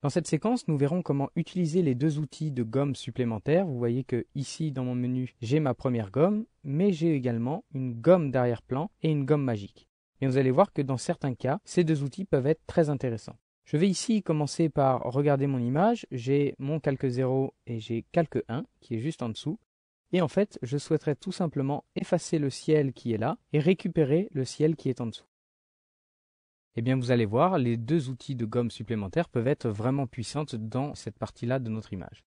Dans cette séquence, nous verrons comment utiliser les deux outils de gomme supplémentaires. Vous voyez que ici, dans mon menu, j'ai ma première gomme, mais j'ai également une gomme d'arrière-plan et une gomme magique. Et vous allez voir que dans certains cas, ces deux outils peuvent être très intéressants. Je vais ici commencer par regarder mon image. J'ai mon calque 0 et j'ai calque 1 qui est juste en dessous. Et en fait, je souhaiterais tout simplement effacer le ciel qui est là et récupérer le ciel qui est en dessous. Eh bien, vous allez voir, les deux outils de gomme supplémentaires peuvent être vraiment puissantes dans cette partie-là de notre image.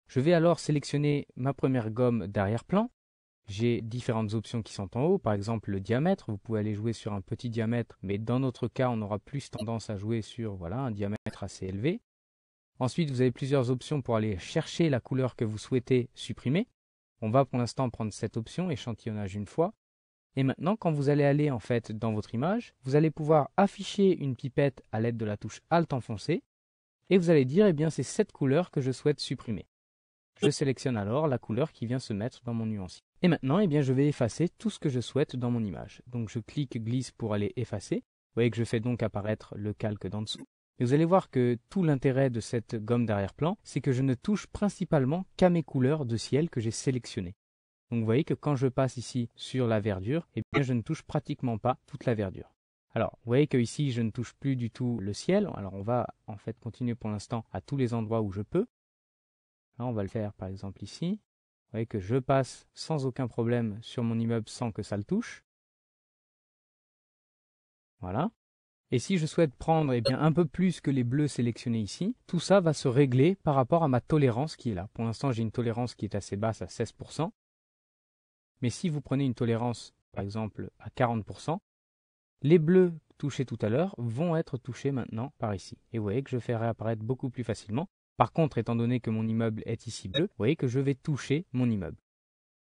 Je vais alors sélectionner ma première gomme d'arrière-plan. J'ai différentes options qui sont en haut, par exemple le diamètre. Vous pouvez aller jouer sur un petit diamètre, mais dans notre cas, on aura plus tendance à jouer sur un diamètre assez élevé. Ensuite, vous avez plusieurs options pour aller chercher la couleur que vous souhaitez supprimer. On va pour l'instant prendre cette option, échantillonnage une fois. Et maintenant, quand vous allez aller en fait dans votre image, vous allez pouvoir afficher une pipette à l'aide de la touche Alt enfoncée. Et vous allez dire, eh bien, c'est cette couleur que je souhaite supprimer. Je sélectionne alors la couleur qui vient se mettre dans mon nuancier. Et maintenant, eh bien, je vais effacer tout ce que je souhaite dans mon image. Donc je clique glisse pour aller effacer. Vous voyez que je fais donc apparaître le calque d'en dessous. Et vous allez voir que tout l'intérêt de cette gomme d'arrière-plan, c'est que je ne touche principalement qu'à mes couleurs de ciel que j'ai sélectionnées. Donc vous voyez que quand je passe ici sur la verdure, eh bien, je ne touche pratiquement pas toute la verdure. Alors, vous voyez que ici, je ne touche plus du tout le ciel. Alors, on va en fait continuer pour l'instant à tous les endroits où je peux. Là, on va le faire par exemple ici. Vous voyez que je passe sans aucun problème sur mon immeuble sans que ça le touche. Voilà. Et si je souhaite prendre un peu plus que les bleus sélectionnés ici, tout ça va se régler par rapport à ma tolérance qui est là. Pour l'instant, j'ai une tolérance qui est assez basse à 16%. Mais si vous prenez une tolérance, par exemple, à 40%, les bleus touchés tout à l'heure vont être touchés maintenant par ici. Et vous voyez que je fais réapparaître beaucoup plus facilement. Par contre, étant donné que mon immeuble est ici bleu, vous voyez que je vais toucher mon immeuble.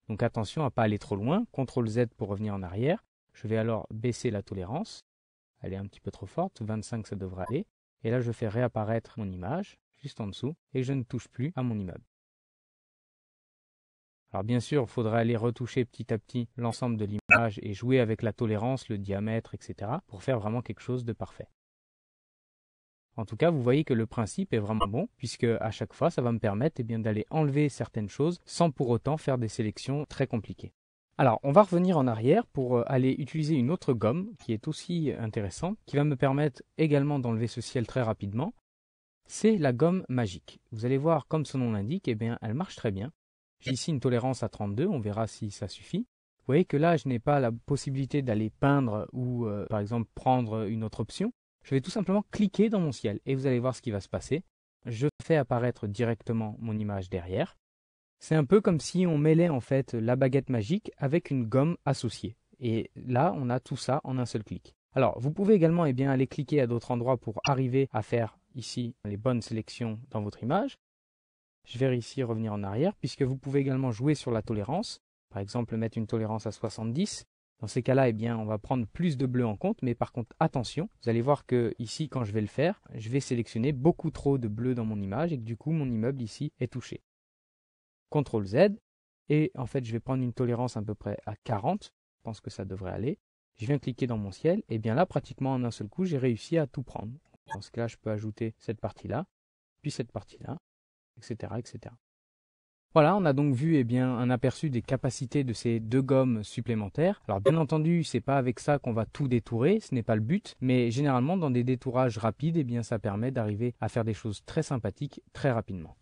Donc attention à ne pas aller trop loin. CTRL Z pour revenir en arrière. Je vais alors baisser la tolérance. Elle est un petit peu trop forte, 25 ça devrait aller. Et là, je fais réapparaître mon image, juste en dessous, et je ne touche plus à mon immeuble. Alors bien sûr, il faudra aller retoucher petit à petit l'ensemble de l'image et jouer avec la tolérance, le diamètre, etc. pour faire vraiment quelque chose de parfait. En tout cas, vous voyez que le principe est vraiment bon, puisque à chaque fois, ça va me permettre d'aller enlever certaines choses sans pour autant faire des sélections très compliquées. Alors, on va revenir en arrière pour aller utiliser une autre gomme qui est aussi intéressante, qui va me permettre également d'enlever ce ciel très rapidement. C'est la gomme magique. Vous allez voir, comme son nom l'indique, elle marche très bien. J'ai ici une tolérance à 32, on verra si ça suffit. Vous voyez que là, je n'ai pas la possibilité d'aller peindre ou par exemple prendre une autre option. Je vais tout simplement cliquer dans mon ciel et vous allez voir ce qui va se passer. Je fais apparaître directement mon image derrière. C'est un peu comme si on mêlait en fait la baguette magique avec une gomme associée. Et là, on a tout ça en un seul clic. Alors, vous pouvez également aller cliquer à d'autres endroits pour arriver à faire ici les bonnes sélections dans votre image. Je vais ici revenir en arrière puisque vous pouvez également jouer sur la tolérance. Par exemple, mettre une tolérance à 70. Dans ces cas-là, on va prendre plus de bleu en compte, mais par contre, attention, vous allez voir que ici, quand je vais le faire, je vais sélectionner beaucoup trop de bleu dans mon image et que du coup, mon immeuble ici est touché. CTRL Z, et en fait, je vais prendre une tolérance à peu près à 40. Je pense que ça devrait aller. Je viens cliquer dans mon ciel, et bien là, pratiquement en un seul coup, j'ai réussi à tout prendre. Dans ce cas-là, je peux ajouter cette partie-là, puis cette partie-là, etc., etc. Voilà, on a donc vu un aperçu des capacités de ces deux gommes supplémentaires. Alors bien entendu, c'est pas avec ça qu'on va tout détourer, ce n'est pas le but, mais généralement dans des détourages rapides, ça permet d'arriver à faire des choses très sympathiques très rapidement.